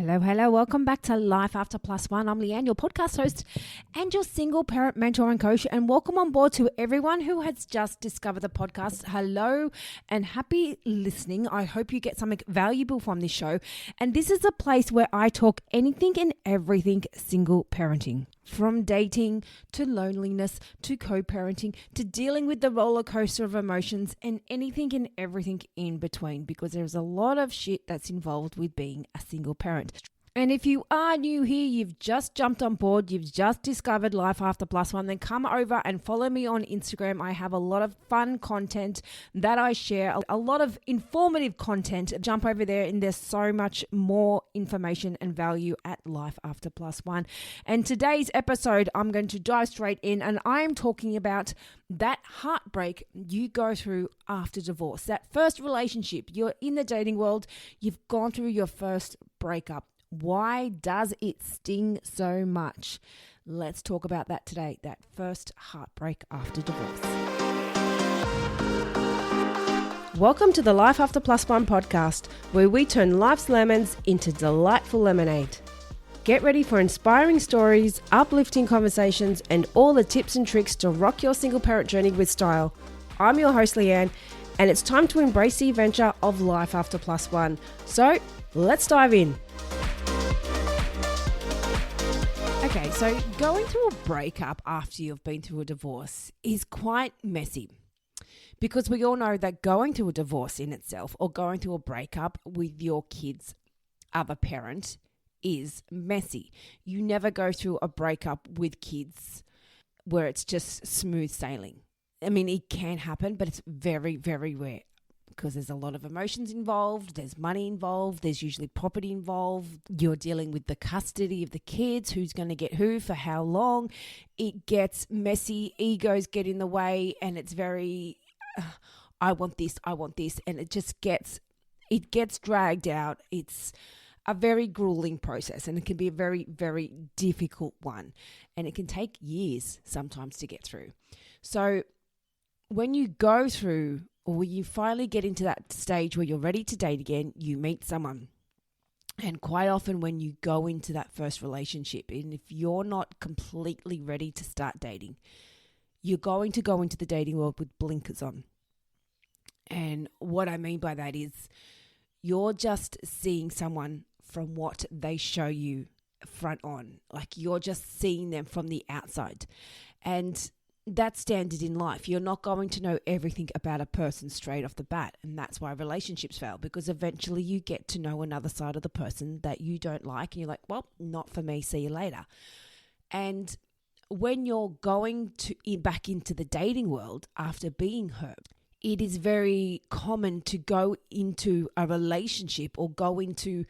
Hello. Welcome back to Life After Plus One. I'm Leanne, your podcast host and your single parent mentor and coach. And welcome on board to everyone who has just discovered the podcast. Hello and happy listening. I hope you get something valuable from this show. And this is a place where I talk anything and everything single parenting. From dating to loneliness to co-parenting to dealing with the roller coaster of emotions and anything and everything in between, because there's a lot of shit that's involved with being a single parent. And if you are new here, you've just jumped on board, you've just discovered Life After Plus One, then come over and follow me on Instagram. I have a lot of fun content that I share, a lot of informative content. Jump over there and there's so much more information and value at Life After Plus One. And today's episode, I'm going to dive straight in and I am talking about that heartbreak you go through after divorce. That first relationship, you're in the dating world, you've gone through your first breakup. Why does it sting so much? Let's talk about that today, that first heartbreak after divorce. Welcome to the Life After Plus One podcast, where we turn life's lemons into delightful lemonade. Get ready for inspiring stories, uplifting conversations, and all the tips and tricks to rock your single parent journey with style. I'm your host, Leanne, and it's time to embrace the adventure of Life After Plus One. So let's dive in. Okay, so going through a breakup after you've been through a divorce is quite messy, because we all know that going through a divorce in itself or going through a breakup with your kid's other parent is messy. You never go through a breakup with kids where it's just smooth sailing. I mean, it can happen, but it's very, very rare. Because there's a lot of emotions involved, there's money involved, there's usually property involved. You're dealing with the custody of the kids, who's going to get who for how long. It gets messy, egos get in the way, and it's very, I want this, and it gets dragged out. It's a very grueling process, and it can be a very, very difficult one, and it can take years sometimes to get through. So when you go through, or when you finally get into that stage where you're ready to date again, you meet someone. And quite often when you go into that first relationship, and if you're not completely ready to start dating, you're going to go into the dating world with blinkers on. And what I mean by that is you're just seeing someone from what they show you front on. Like you're just seeing them from the outside. And that's standard in life. You're not going to know everything about a person straight off the bat. And that's why relationships fail, because eventually you get to know another side of the person that you don't like. And you're like, well, not for me. See you later. And when you're going back into the dating world after being hurt, it is very common to go into a relationship or go into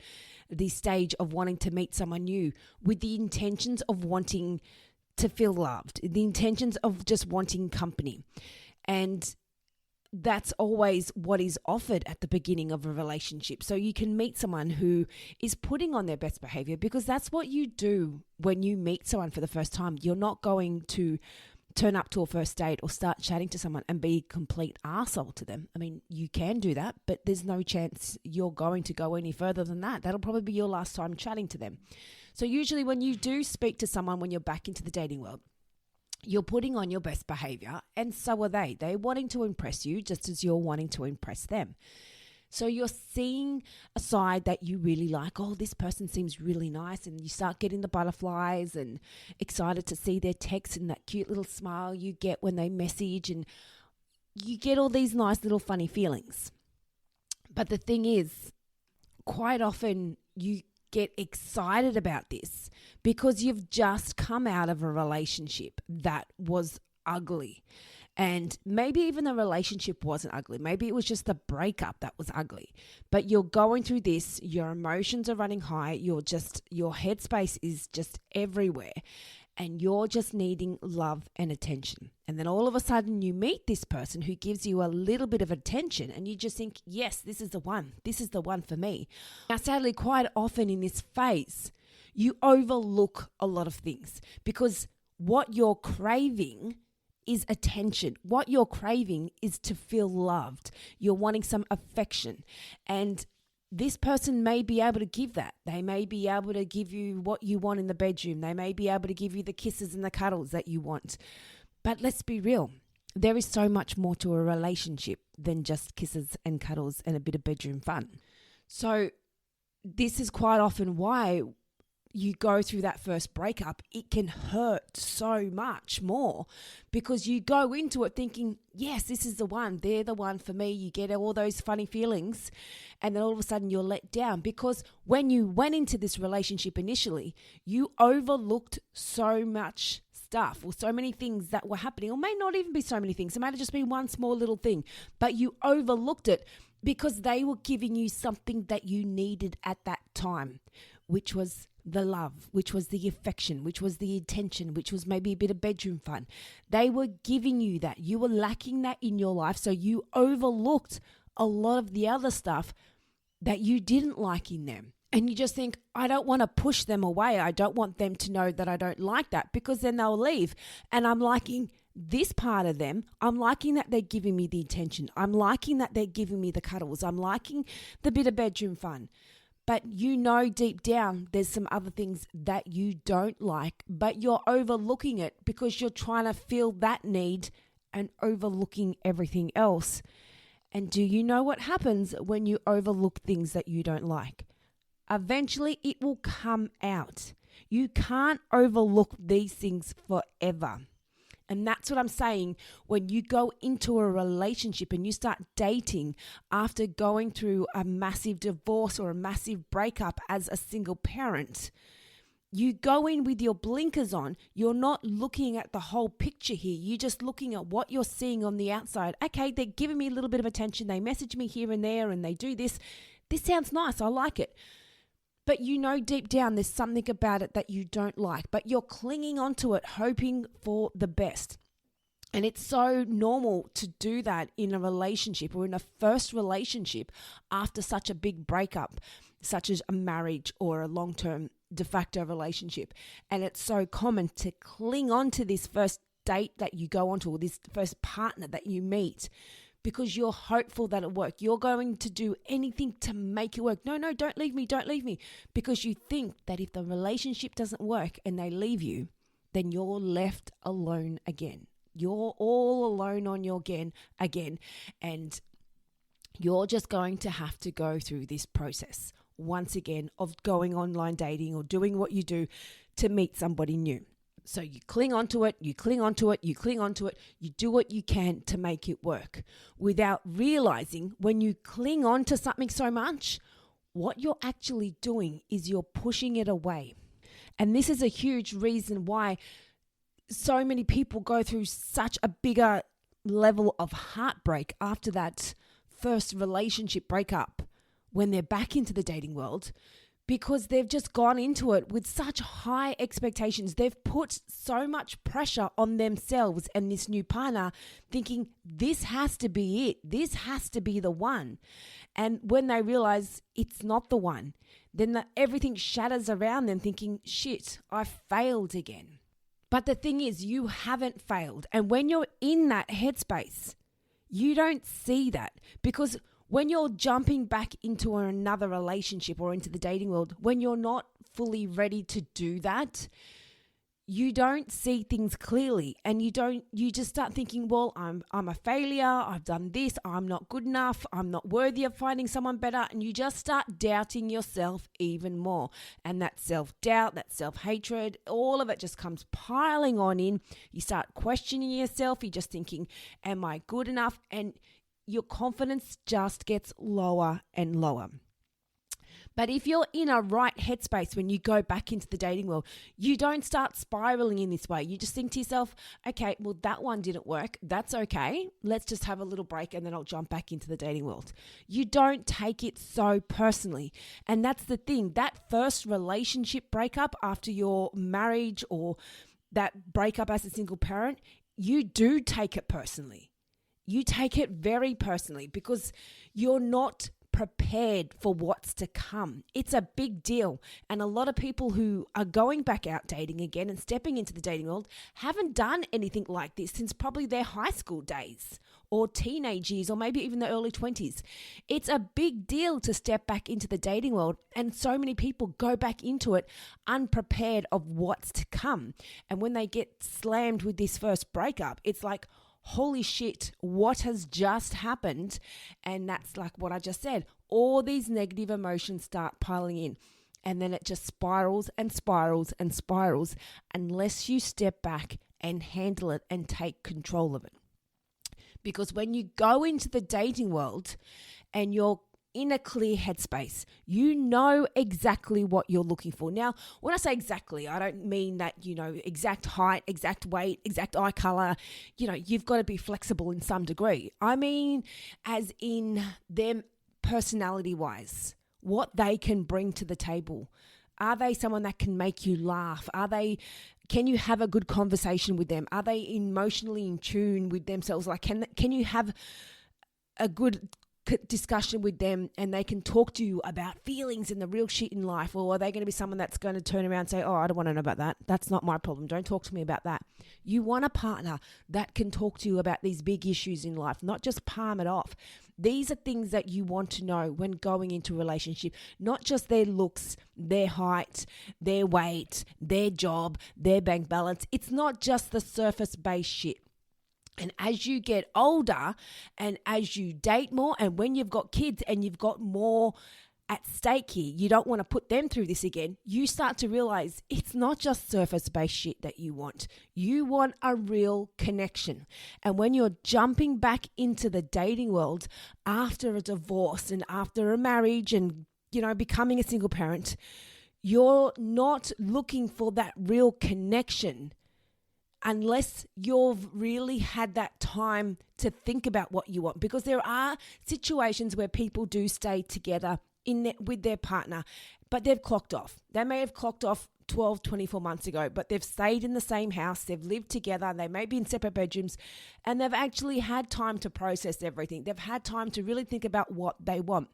the stage of wanting to meet someone new with the intentions of wanting to feel loved, the intentions of just wanting company. And that's always what is offered at the beginning of a relationship. So you can meet someone who is putting on their best behavior, because that's what you do when you meet someone for the first time. You're not going to turn up to a first date or start chatting to someone and be a complete arsehole to them. I mean, you can do that, but there's no chance you're going to go any further than that. That'll probably be your last time chatting to them. So usually when you do speak to someone, when you're back into the dating world, you're putting on your best behavior, and so are they. They're wanting to impress you just as you're wanting to impress them. So you're seeing a side that you really like. Oh, this person seems really nice. And you start getting the butterflies and excited to see their text and that cute little smile you get when they message. And you get all these nice little funny feelings. But the thing is, quite often you get excited about this because you've just come out of a relationship that was ugly. And maybe even the relationship wasn't ugly. Maybe it was just the breakup that was ugly. But you're going through this, your emotions are running high, your headspace is just everywhere. And you're just needing love and attention. And then all of a sudden you meet this person who gives you a little bit of attention and you just think, yes, this is the one. This is the one for me. Now, sadly, quite often in this phase, you overlook a lot of things because what you're craving is attention. What you're craving is to feel loved. You're wanting some affection. And this person may be able to give that. They may be able to give you what you want in the bedroom. They may be able to give you the kisses and the cuddles that you want. But let's be real. There is so much more to a relationship than just kisses and cuddles and a bit of bedroom fun. So this is quite often why you go through that first breakup. It can hurt so much more because you go into it thinking, yes, this is the one. They're the one for me. You get all those funny feelings and then all of a sudden you're let down because when you went into this relationship initially, you overlooked so much stuff or so many things that were happening, or may not even be so many things. It might have just been one small little thing, but you overlooked it because they were giving you something that you needed at that time, which was the love, which was the affection, which was the attention, which was maybe a bit of bedroom fun. They were giving you that. You were lacking that in your life, so you overlooked a lot of the other stuff that you didn't like in them. And you just think, I don't want to push them away. I don't want them to know that I don't like that because then they'll leave. And I'm liking this part of them. I'm liking that they're giving me the attention. I'm liking that they're giving me the cuddles. I'm liking the bit of bedroom fun. But you know deep down there's some other things that you don't like, but you're overlooking it because you're trying to fill that need and overlooking everything else. And do you know what happens when you overlook things that you don't like? Eventually it will come out. You can't overlook these things forever. And that's what I'm saying. When you go into a relationship and you start dating after going through a massive divorce or a massive breakup as a single parent, you go in with your blinkers on. You're not looking at the whole picture here. You're just looking at what you're seeing on the outside. Okay, they're giving me a little bit of attention. They message me here and there and they do this. This sounds nice. I like it. But you know deep down there's something about it that you don't like, but you're clinging onto it, hoping for the best. And it's so normal to do that in a relationship or in a first relationship after such a big breakup, such as a marriage or a long-term de facto relationship. And it's so common to cling on to this first date that you go onto or this first partner that you meet, because you're hopeful that it'll work. You're going to do anything to make it work. No, don't leave me. Because you think that if the relationship doesn't work and they leave you, then you're left alone again. You're all alone on your again. And you're just going to have to go through this process once again of going online dating or doing what you do to meet somebody new. So you cling onto it, you do what you can to make it work without realizing when you cling on to something so much, what you're actually doing is you're pushing it away. And this is a huge reason why so many people go through such a bigger level of heartbreak after that first relationship breakup when they're back into the dating world. Because they've just gone into it with such high expectations. They've put so much pressure on themselves and this new partner, thinking this has to be it. This has to be the one. And when they realize it's not the one, then everything shatters around them thinking, shit, I failed again. But the thing is, you haven't failed. And when you're in that headspace, you don't see that because when you're jumping back into another relationship or into the dating world, when you're not fully ready to do that, you don't see things clearly and you just start thinking, well, I'm a failure. I've done this. I'm not good enough. I'm not worthy of finding someone better. And you just start doubting yourself even more. And that self-doubt, that self-hatred, all of it just comes piling on in. You start questioning yourself. You're just thinking, am I good enough? And your confidence just gets lower and lower. But if you're in a right headspace when you go back into the dating world, you don't start spiraling in this way. You just think to yourself, okay, well, that one didn't work. That's okay. Let's just have a little break and then I'll jump back into the dating world. You don't take it so personally. And that's the thing. That first relationship breakup after your marriage or that breakup as a single parent, you do take it personally. You take it very personally because you're not prepared for what's to come. It's a big deal. And a lot of people who are going back out dating again and stepping into the dating world haven't done anything like this since probably their high school days or teenage years or maybe even the early 20s. It's a big deal to step back into the dating world, and so many people go back into it unprepared of what's to come. And when they get slammed with this first breakup, it's like, holy shit, what has just happened? And that's like what I just said. All these negative emotions start piling in, and then it just spirals and spirals and spirals unless you step back and handle it and take control of it. Because when you go into the dating world and you're in a clear headspace, you know exactly what you're looking for. Now, when I say exactly, I don't mean that, exact height, exact weight, exact eye color. You've got to be flexible in some degree. I mean, as in them personality-wise, what they can bring to the table. Are they someone that can make you laugh? Can you have a good conversation with them? Are they emotionally in tune with themselves? Like, can you have a good discussion with them and they can talk to you about feelings and the real shit in life? Or are they going to be someone that's going to turn around and say, oh, I don't want to know about that. That's not my problem. Don't talk to me about that. You want a partner that can talk to you about these big issues in life, not just palm it off. These are things that you want to know when going into a relationship, not just their looks, their height, their weight, their job, their bank balance. It's not just the surface-based shit. And as you get older and as you date more, and when you've got kids and you've got more at stake here, you don't want to put them through this again, you start to realize it's not just surface-based shit that you want. You want a real connection. And when you're jumping back into the dating world after a divorce and after a marriage and, becoming a single parent, you're not looking for that real connection unless you've really had that time to think about what you want. Because there are situations where people do stay together with their partner, but they've clocked off. They may have clocked off 12, 24 months ago, but they've stayed in the same house, they've lived together, they may be in separate bedrooms, and they've actually had time to process everything. They've had time to really think about what they want.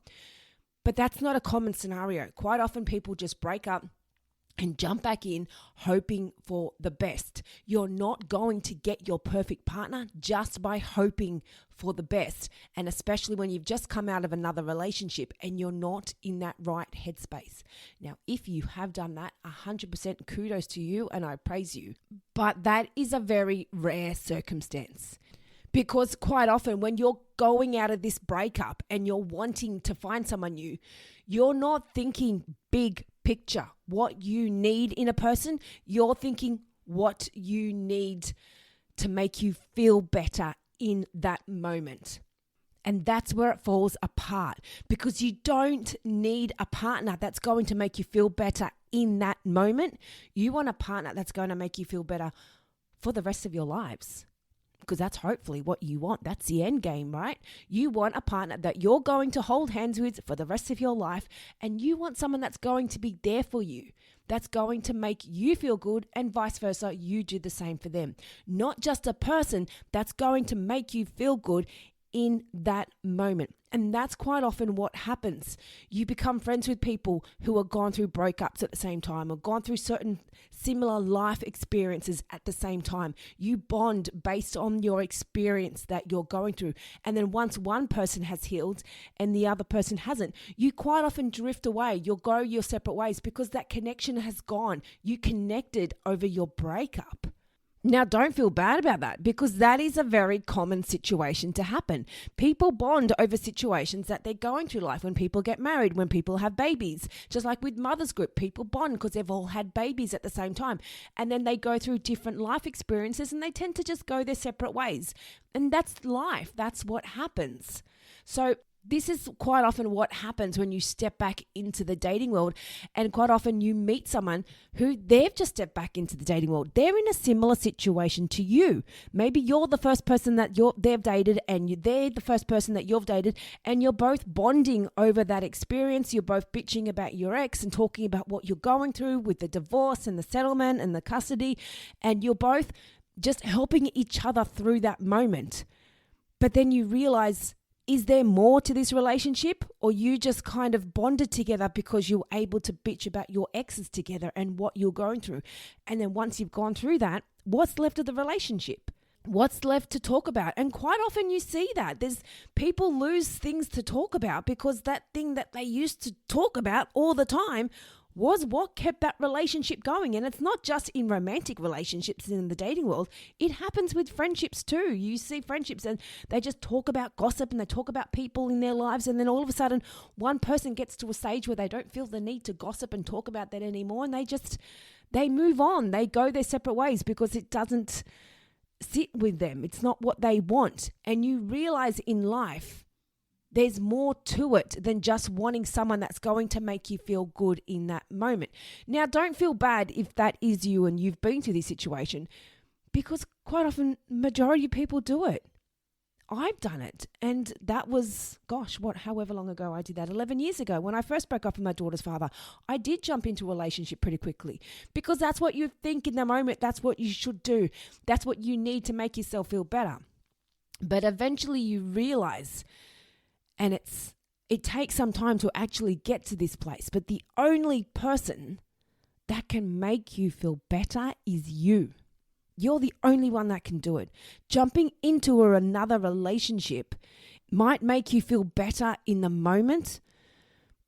But that's not a common scenario. Quite often people just break up and jump back in hoping for the best. You're not going to get your perfect partner just by hoping for the best. And especially when you've just come out of another relationship and you're not in that right headspace. Now, if you have done that, 100% kudos to you and I praise you. But that is a very rare circumstance. Because quite often when you're going out of this breakup and you're wanting to find someone new, you're not thinking big picture, what you need in a person. You're thinking what you need to make you feel better in that moment. And that's where it falls apart, because you don't need a partner that's going to make you feel better in that moment. You want a partner that's going to make you feel better for the rest of your lives. Because that's hopefully what you want. That's the end game, right? You want a partner that you're going to hold hands with for the rest of your life, and you want someone that's going to be there for you, that's going to make you feel good, and vice versa, you do the same for them. Not just a person that's going to make you feel good in that moment. And that's quite often what happens. You become friends with people who are gone through breakups at the same time or gone through certain similar life experiences at the same time. You bond based on your experience that you're going through. And then once one person has healed and the other person hasn't, you quite often drift away. You'll go your separate ways because that connection has gone. You connected over your breakup. Now, don't feel bad about that, because that is a very common situation to happen. People bond over situations that they're going through life. When people get married, when people have babies, just like with Mother's Group, people bond because they've all had babies at the same time. And then they go through different life experiences and they tend to just go their separate ways. And that's life. That's what happens. So this is quite often what happens when you step back into the dating world, and quite often you meet someone who they've just stepped back into the dating world. They're in a similar situation to you. Maybe you're the first person that they've dated, and they're the first person that you've dated, and you're both bonding over that experience. You're both bitching about your ex and talking about what you're going through with the divorce and the settlement and the custody, and you're both just helping each other through that moment. But then you realize Is there more to this relationship, or you just kind of bonded together because you're able to bitch about your exes together and what you're going through? And then once you've gone through that, what's left of the relationship? What's left to talk about? And quite often you see that there's people lose things to talk about because that thing that they used to talk about all the time was what kept that relationship going. And it's not just in romantic relationships in the dating world. It happens with friendships too. You see friendships and they just talk about gossip and they talk about people in their lives. And then all of a sudden, one person gets to a stage where they don't feel the need to gossip and talk about that anymore. And they move on. They go their separate ways because it doesn't sit with them. It's not what they want. And you realize in life, there's more to it than just wanting someone that's going to make you feel good in that moment. Now, don't feel bad if that is you and you've been through this situation, because quite often, majority of people do it. I've done it. And that was, however long ago I did that, 11 years ago. When I first broke up with my daughter's father, I did jump into a relationship pretty quickly because that's what you think in the moment. That's what you should do. That's what you need to make yourself feel better. But eventually you realize, and it takes some time to actually get to this place, but the only person that can make you feel better is you. You're the only one that can do it. Jumping into another relationship might make you feel better in the moment,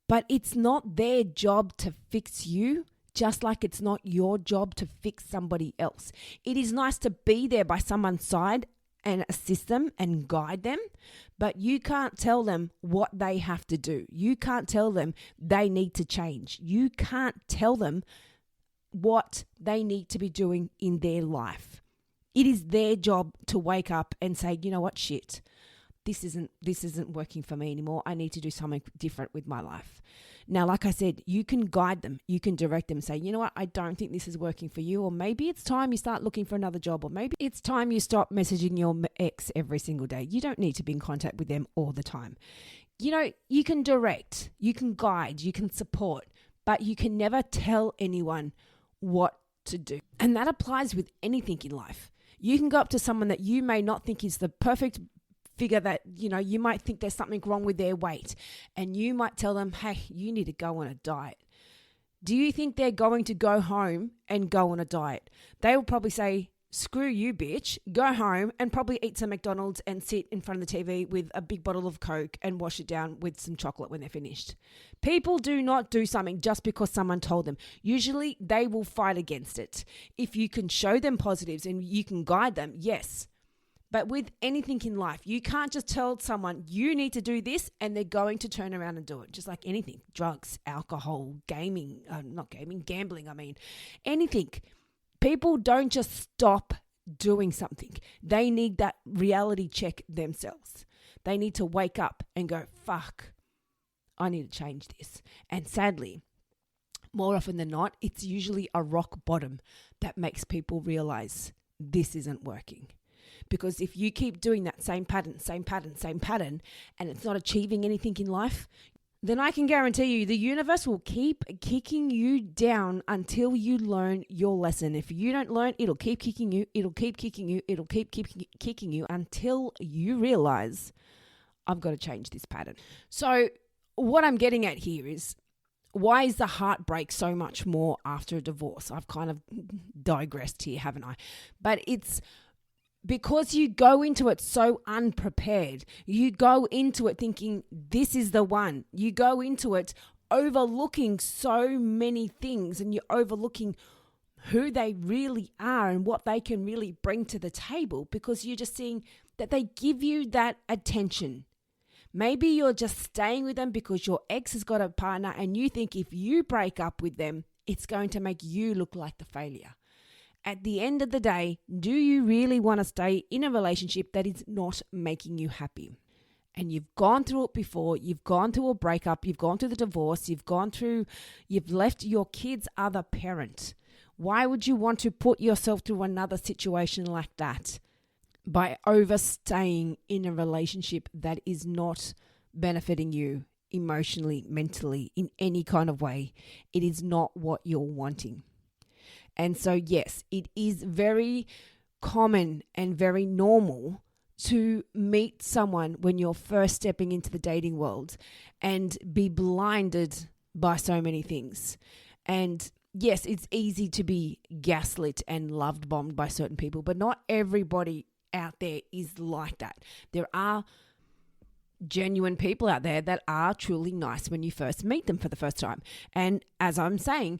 but it's not their job to fix you, just like it's not your job to fix somebody else. It is nice to be there by someone's side and assist them and guide them, but you can't tell them what they have to do. You can't tell them they need to change. You can't tell them what they need to be doing in their life. It is their job to wake up and say, you know what, shit, this isn't working for me anymore. I need to do something different with my life. Now, like I said, you can guide them, you can direct them, say, you know what, I don't think this is working for you, or maybe it's time you start looking for another job, or maybe it's time you stop messaging your ex every single day. You don't need to be in contact with them all the time. You know, you can direct, you can guide, you can support, but you can never tell anyone what to do. And that applies with anything in life. You can go up to someone that you may not think is the perfect figure, that, you know, you might think there's something wrong with their weight, and you might tell them, hey, you need to go on a diet. Do you think they're going to go home and go on a diet? They will probably say, screw you, bitch, go home and probably eat some McDonald's and sit in front of the TV with a big bottle of Coke and wash it down with some chocolate when they're finished. People do not do something just because someone told them. Usually they will fight against it. If you can show them positives and you can guide them, yes. But with anything in life, you can't just tell someone you need to do this and they're going to turn around and do it. Just like anything, drugs, alcohol, gambling, anything. People don't just stop doing something. They need that reality check themselves. They need to wake up and go, fuck, I need to change this. And sadly, more often than not, it's usually a rock bottom that makes people realize this isn't working. Because if you keep doing that same pattern, and it's not achieving anything in life, then I can guarantee you the universe will keep kicking you down until you learn your lesson. If you don't learn, it'll keep kicking you, it'll keep kicking you, it'll keep kicking you until you realize, I've got to change this pattern. So what I'm getting at here is, why is the heartbreak so much more after a divorce? I've kind of digressed here, haven't I? But it's because you go into it so unprepared. You go into it thinking this is the one. You go into it overlooking so many things, and you're overlooking who they really are and what they can really bring to the table, because you're just seeing that they give you that attention. Maybe you're just staying with them because your ex has got a partner and you think if you break up with them, it's going to make you look like the failure. At the end of the day, do you really want to stay in a relationship that is not making you happy? And you've gone through it before. You've gone through a breakup. You've gone through the divorce. You've left your kid's other parent. Why would you want to put yourself through another situation like that by overstaying in a relationship that is not benefiting you emotionally, mentally, in any kind of way? It is not what you're wanting. And so, yes, it is very common and very normal to meet someone when you're first stepping into the dating world and be blinded by so many things. And yes, it's easy to be gaslit and loved bombed by certain people, but not everybody out there is like that. There are genuine people out there that are truly nice when you first meet them for the first time. And as I'm saying,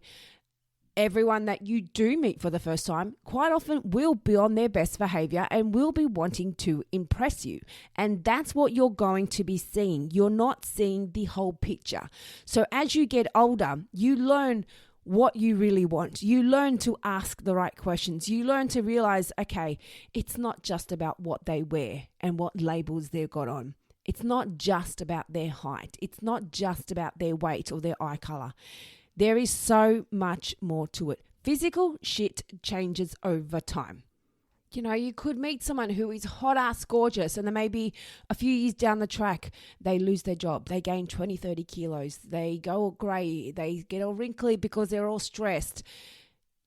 everyone that you do meet for the first time quite often will be on their best behavior and will be wanting to impress you. And that's what you're going to be seeing. You're not seeing the whole picture. So as you get older, you learn what you really want. You learn to ask the right questions. You learn to realize, okay, it's not just about what they wear and what labels they've got on. It's not just about their height. It's not just about their weight or their eye color. There is so much more to it. Physical shit changes over time. You know, you could meet someone who is hot ass gorgeous, and then maybe a few years down the track, they lose their job. They gain 20, 30 kilos. They go all grey. They get all wrinkly because they're all stressed.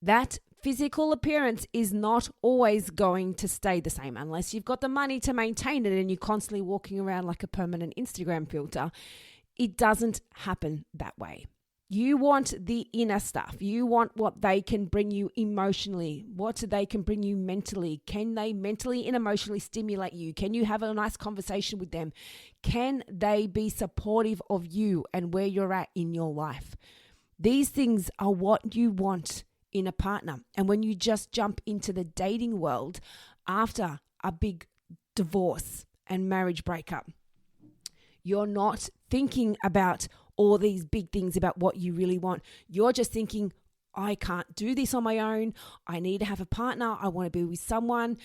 That physical appearance is not always going to stay the same unless you've got the money to maintain it and you're constantly walking around like a permanent Instagram filter. It doesn't happen that way. You want the inner stuff. You want what they can bring you emotionally, what they can bring you mentally. Can they mentally and emotionally stimulate you? Can you have a nice conversation with them? Can they be supportive of you and where you're at in your life? These things are what you want in a partner. And when you just jump into the dating world after a big divorce and marriage breakup, you're not thinking about all these big things about what you really want. You're just thinking, I can't do this on my own. I need to have a partner. I want to be with someone.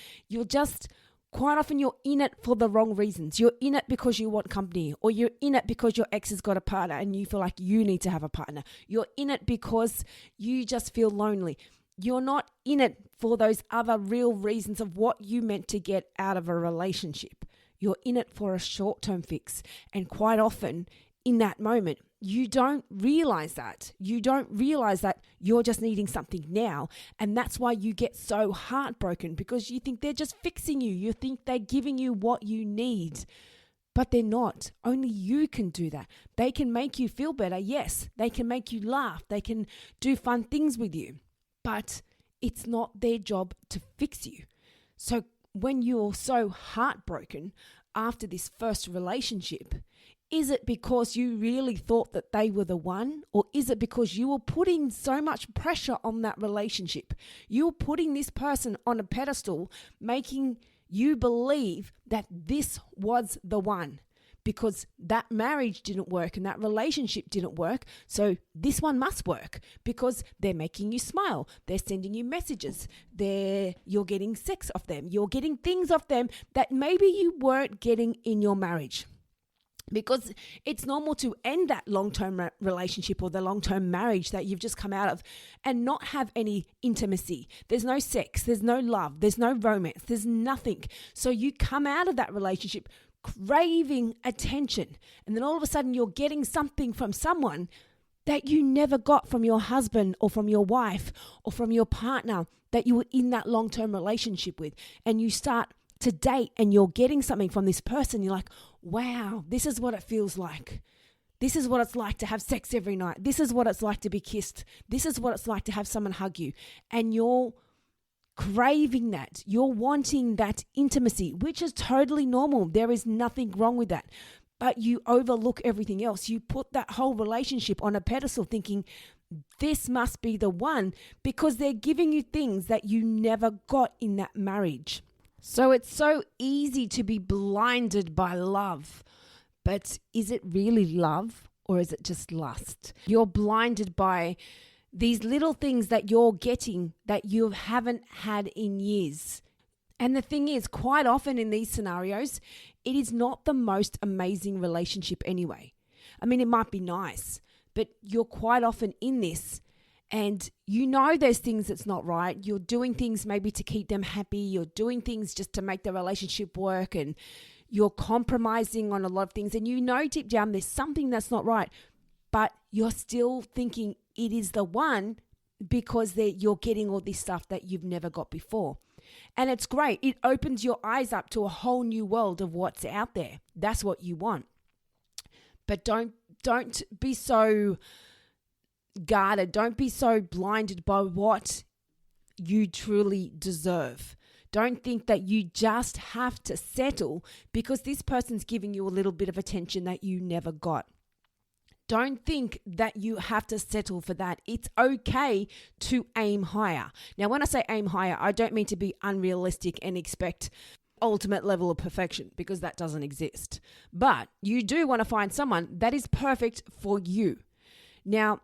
Quite often you're in it for the wrong reasons. You're in it because you want company, or you're in it because your ex has got a partner and you feel like you need to have a partner. You're in it because you just feel lonely. You're not in it for those other real reasons of what you meant to get out of a relationship. You're in it for a short-term fix. And quite often in that moment, you don't realize that. You don't realize that you're just needing something now. And that's why you get so heartbroken, because you think they're just fixing you. You think they're giving you what you need, but they're not. Only you can do that. They can make you feel better. Yes, they can make you laugh. They can do fun things with you, but it's not their job to fix you. So when you're so heartbroken after this first relationship, is it because you really thought that they were the one? Or is it because you were putting so much pressure on that relationship? You were putting this person on a pedestal, making you believe that this was the one, because that marriage didn't work and that relationship didn't work. So this one must work because they're making you smile. They're sending you messages. You're getting sex off them. You're getting things off them that maybe you weren't getting in your marriage. Because it's normal to end that long-term relationship or the long-term marriage that you've just come out of and not have any intimacy. There's no sex, there's no love, there's no romance, there's nothing. So you come out of that relationship craving attention. And then all of a sudden you're getting something from someone that you never got from your husband or from your wife or from your partner that you were in that long-term relationship with. And you start to date and you're getting something from this person. You're like, wow, this is what it feels like. This is what it's like to have sex every night. This is what it's like to be kissed. This is what it's like to have someone hug you. And you're craving that. You're wanting that intimacy, which is totally normal. There is nothing wrong with that. But you overlook everything else. You put that whole relationship on a pedestal thinking, this must be the one, because they're giving you things that you never got in that marriage. So it's so easy to be blinded by love. But is it really love, or is it just lust? You're blinded by these little things that you're getting that you haven't had in years. And the thing is, quite often in these scenarios, it is not the most amazing relationship anyway. I mean, it might be nice, but you're quite often in this and you know there's things that's not right. You're doing things maybe to keep them happy. You're doing things just to make the relationship work, and you're compromising on a lot of things. And you know deep down there's something that's not right, but you're still thinking it is the one because you're getting all this stuff that you've never got before. And it's great. It opens your eyes up to a whole new world of what's out there. That's what you want. But don't be so guarded. Don't be so blinded by what you truly deserve. Don't think that you just have to settle because this person's giving you a little bit of attention that you never got. Don't think that you have to settle for that. It's okay to aim higher. Now, when I say aim higher, I don't mean to be unrealistic and expect ultimate level of perfection, because that doesn't exist. But you do want to find someone that is perfect for you. Now,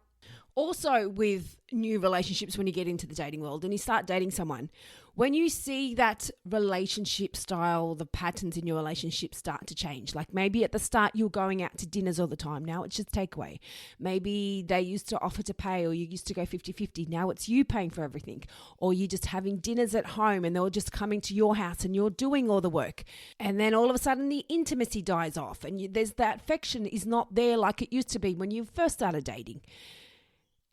also with new relationships, when you get into the dating world and you start dating someone, when you see that relationship style, the patterns in your relationship start to change. Like maybe at the start you're going out to dinners all the time. Now it's just takeaway. Maybe they used to offer to pay, or you used to go 50-50. Now it's you paying for everything. Or you're just having dinners at home and they're just coming to your house and you're doing all the work. And then all of a sudden the intimacy dies off and there's that affection is not there like it used to be when you first started dating.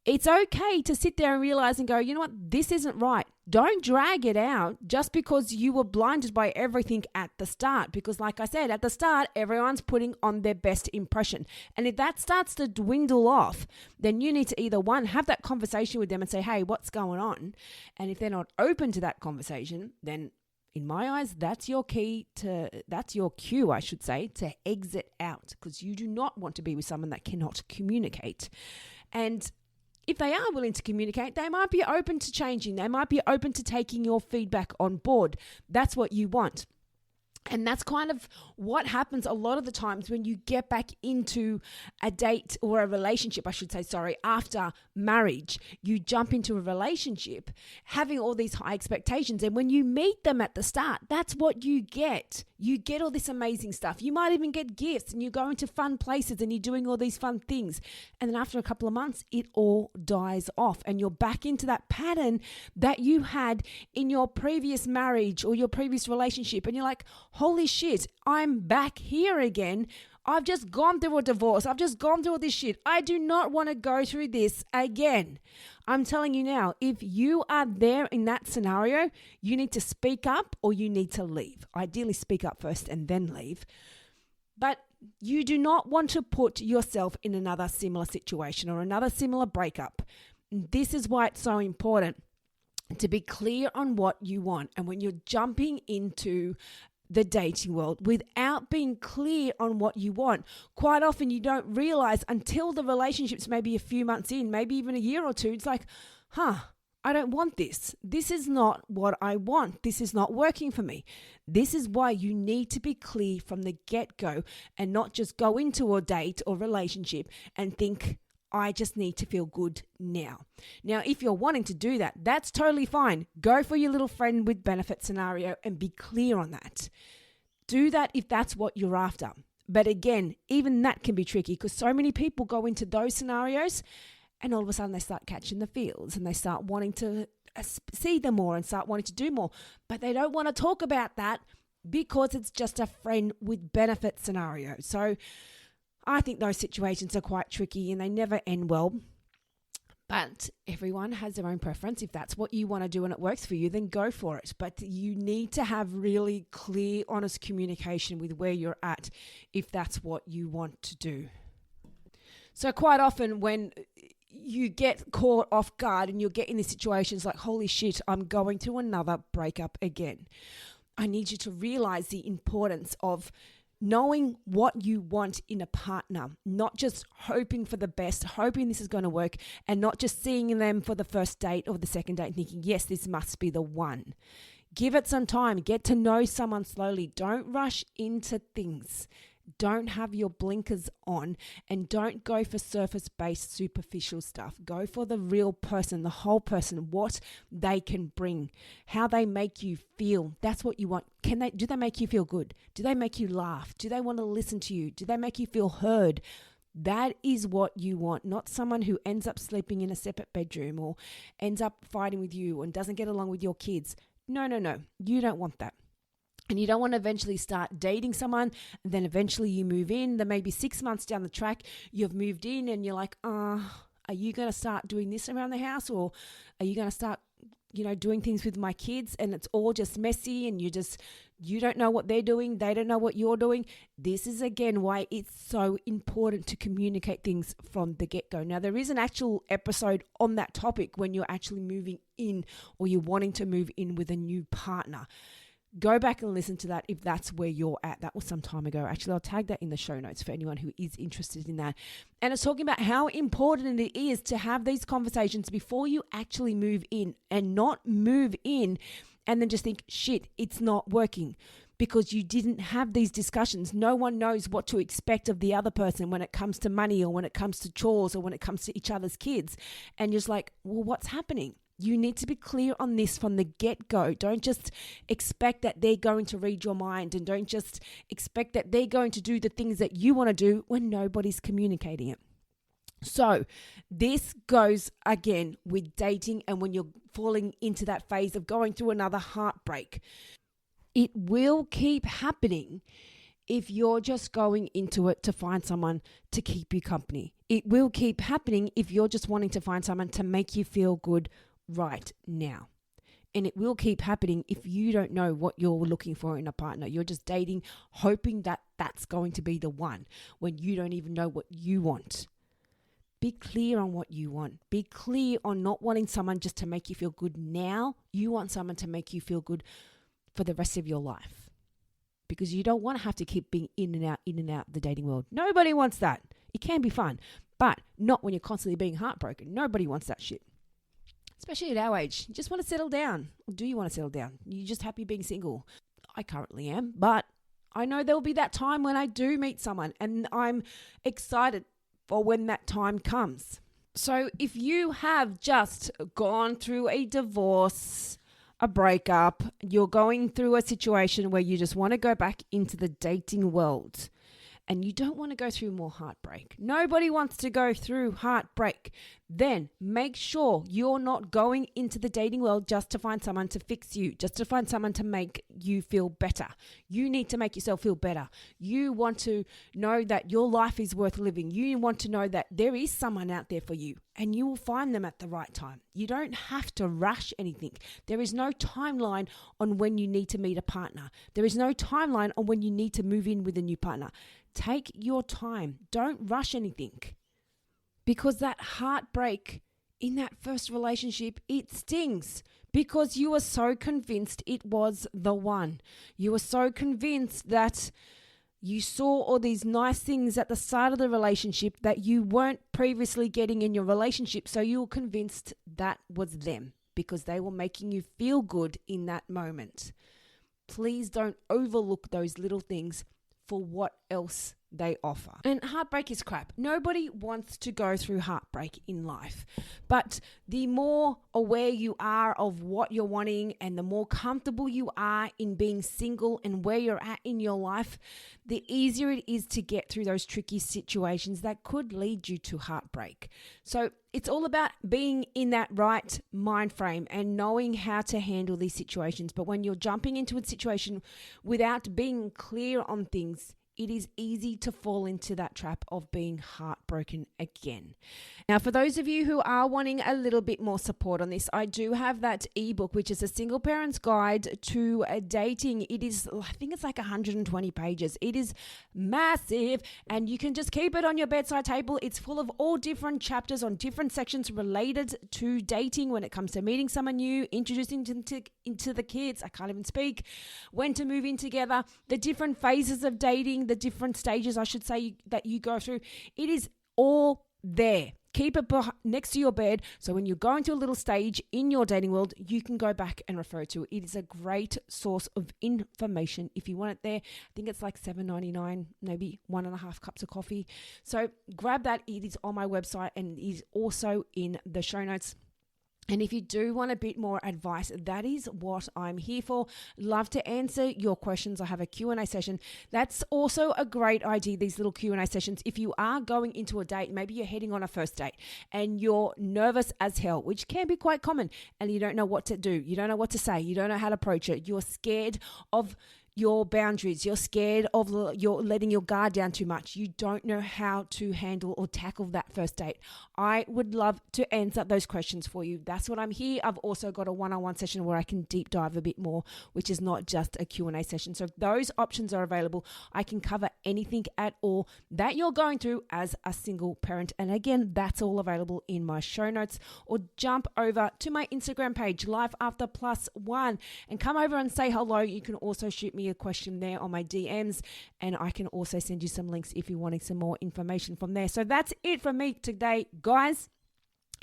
It's okay to sit there and realize and go, you know what, this isn't right. Don't drag it out just because you were blinded by everything at the start. Because like I said, at the start, everyone's putting on their best impression. And if that starts to dwindle off, then you need to either one, have that conversation with them and say, hey, what's going on? And if they're not open to that conversation, then in my eyes, that's your cue, I should say, to exit out, because you do not want to be with someone that cannot communicate. And if they are willing to communicate, they might be open to changing. They might be open to taking your feedback on board. That's what you want. And that's kind of what happens a lot of the times when you get back into a date or a relationship, after marriage. You jump into a relationship having all these high expectations. And when you meet them at the start, that's what you get. You get all this amazing stuff. You might even get gifts and you go into fun places and you're doing all these fun things. And then after a couple of months, it all dies off and you're back into that pattern that you had in your previous marriage or your previous relationship. And you're like, holy shit, I'm back here again. I've just gone through a divorce. I've just gone through all this shit. I do not want to go through this again. I'm telling you now, if you are there in that scenario, you need to speak up or you need to leave. Ideally, speak up first and then leave. But you do not want to put yourself in another similar situation or another similar breakup. This is why it's so important to be clear on what you want. And when you're jumping into the dating world without being clear on what you want, quite often you don't realize until the relationship's maybe a few months in, maybe even a year or two, it's like, I don't want this. This is not what I want. This is not working for me. This is why you need to be clear from the get-go and not just go into a date or relationship and think, I just need to feel good now. Now, if you're wanting to do that, that's totally fine. Go for your little friend with benefit scenario and be clear on that. Do that if that's what you're after. But again, even that can be tricky because so many people go into those scenarios and all of a sudden they start catching the feels and they start wanting to see them more and start wanting to do more. But they don't want to talk about that because it's just a friend with benefit scenario. So I think those situations are quite tricky and they never end well. But everyone has their own preference. If that's what you want to do and it works for you, then go for it. But you need to have really clear, honest communication with where you're at if that's what you want to do. So quite often when you get caught off guard and you'll get in these situations like, holy shit, I'm going through another breakup again. I need you to realize the importance of knowing what you want in a partner, not just hoping for the best, hoping this is going to work, and not just seeing them for the first date or the second date and thinking, yes, this must be the one. Give it some time. Get to know someone slowly. Don't rush into things. Don't have your blinkers on and don't go for surface-based superficial stuff. Go for the real person, the whole person, what they can bring, how they make you feel. That's what you want. Do they make you feel good? Do they make you laugh? Do they want to listen to you? Do they make you feel heard? That is what you want, not someone who ends up sleeping in a separate bedroom or ends up fighting with you and doesn't get along with your kids. No. You don't want that. And you don't want to eventually start dating someone and then eventually you move in. Then maybe 6 months down the track, you've moved in and you're like, are you going to start doing this around the house or are you going to start doing things with my kids and it's all just messy and you don't know what they're doing. They don't know what you're doing. This is again why it's so important to communicate things from the get-go. Now, there is an actual episode on that topic when you're actually moving in or you're wanting to move in with a new partner. Go back and listen to that if that's where you're at. That was some time ago. Actually, I'll tag that in the show notes for anyone who is interested in that. And it's talking about how important it is to have these conversations before you actually move in, and not move in and then just think, shit, it's not working, because you didn't have these discussions. No one knows what to expect of the other person when it comes to money or when it comes to chores or when it comes to each other's kids. And you're just like, well, what's happening? You need to be clear on this from the get-go. Don't just expect that they're going to read your mind, and don't just expect that they're going to do the things that you want to do when nobody's communicating it. So this goes again with dating and when you're falling into that phase of going through another heartbreak. It will keep happening if you're just going into it to find someone to keep you company. It will keep happening if you're just wanting to find someone to make you feel good right now. And it will keep happening if you don't know what you're looking for in a partner. You're just dating, hoping that that's going to be the one when you don't even know what you want. Be clear on what you want. Be clear on not wanting someone just to make you feel good now. You want someone to make you feel good for the rest of your life, because you don't want to have to keep being in and out of the dating world. Nobody wants that. It can be fun, but not when you're constantly being heartbroken. Nobody wants that shit. Especially at our age. You just want to settle down. Or do you want to settle down? You're just happy being single. I currently am, but I know there will be that time when I do meet someone, and I'm excited for when that time comes. So if you have just gone through a divorce, a breakup, you're going through a situation where you just want to go back into the dating world, and you don't want to go through more heartbreak. Nobody wants to go through heartbreak. Then make sure you're not going into the dating world just to find someone to fix you, just to find someone to make you feel better. You need to make yourself feel better. You want to know that your life is worth living. You want to know that there is someone out there for you, and you will find them at the right time. You don't have to rush anything. There is no timeline on when you need to meet a partner. There is no timeline on when you need to move in with a new partner. Take your time. Don't rush anything. Because that heartbreak in that first relationship, it stings. Because you were so convinced it was the one. You were so convinced that you saw all these nice things at the start of the relationship that you weren't previously getting in your relationship. So you were convinced that was them because they were making you feel good in that moment. Please don't overlook those little things for what else they offer. And heartbreak is crap. Nobody wants to go through heartbreak in life. But the more aware you are of what you're wanting and the more comfortable you are in being single and where you're at in your life, the easier it is to get through those tricky situations that could lead you to heartbreak. So it's all about being in that right mind frame and knowing how to handle these situations. But when you're jumping into a situation without being clear on things, it is easy to fall into that trap of being heartbroken again. Now, for those of you who are wanting a little bit more support on this, I do have that ebook, which is a single parent's guide to dating. It is, I think it's like 120 pages. It is massive, and you can just keep it on your bedside table. It's full of all different chapters on different sections related to dating when it comes to meeting someone new, introducing them into the kids, I can't even speak, when to move in together, the different phases of dating, the different stages, I should say, that you go through. It is all there. Keep it next to your bed, so when you're going to a little stage in your dating world, you can go back and refer to it. It is a great source of information if you want it there. I think it's like $7.99, maybe 1.5 cups of coffee. So grab that. It is on my website and it is also in the show notes. And if you do want a bit more advice, that is what I'm here for. Love to answer your questions. I have a Q&A session. That's also a great idea, these little Q&A sessions. If you are going into a date, maybe you're heading on a first date and you're nervous as hell, which can be quite common, and you don't know what to do. You don't know what to say. You don't know how to approach it. You're scared of your boundaries. You're scared of you're letting your guard down too much. You don't know how to handle or tackle that first date. I would love to answer those questions for you. That's what I'm here. I've also got a one-on-one session where I can deep dive a bit more, which is not just a Q&A session. So if those options are available, I can cover anything at all that you're going through as a single parent. And again, that's all available in my show notes, or jump over to my Instagram page, Life After Plus One, and come over and say hello. You can also shoot me a question there on my DMs, and I can also send you some links if you're wanting some more information from there. So that's it from me today, guys.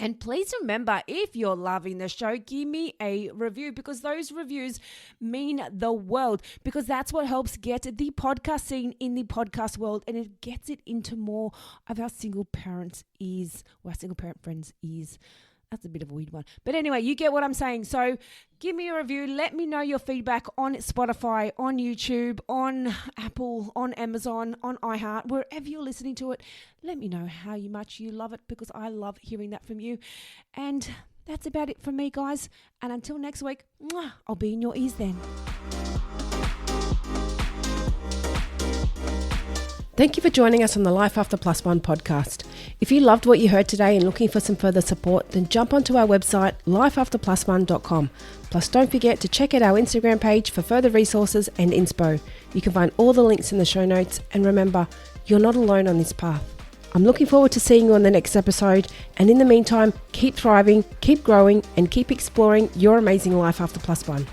And please remember, if you're loving the show, give me a review, because those reviews mean the world, because that's what helps get the podcast seen in the podcast world, and it gets it into more of our single parents' ears, or our single parent friends' ears. That's a bit of a weird one. But anyway, you get what I'm saying. So give me a review. Let me know your feedback on Spotify, on YouTube, on Apple, on Amazon, on iHeart, wherever you're listening to it. Let me know how much you love it, because I love hearing that from you. And that's about it from me, guys. And until next week, I'll be in your ears then. Thank you for joining us on the Life After Plus One podcast. If you loved what you heard today and looking for some further support, then jump onto our website, lifeafterplusone.com. Plus, don't forget to check out our Instagram page for further resources and inspo. You can find all the links in the show notes. And remember, you're not alone on this path. I'm looking forward to seeing you on the next episode. And in the meantime, keep thriving, keep growing, and keep exploring your amazing life after plus one.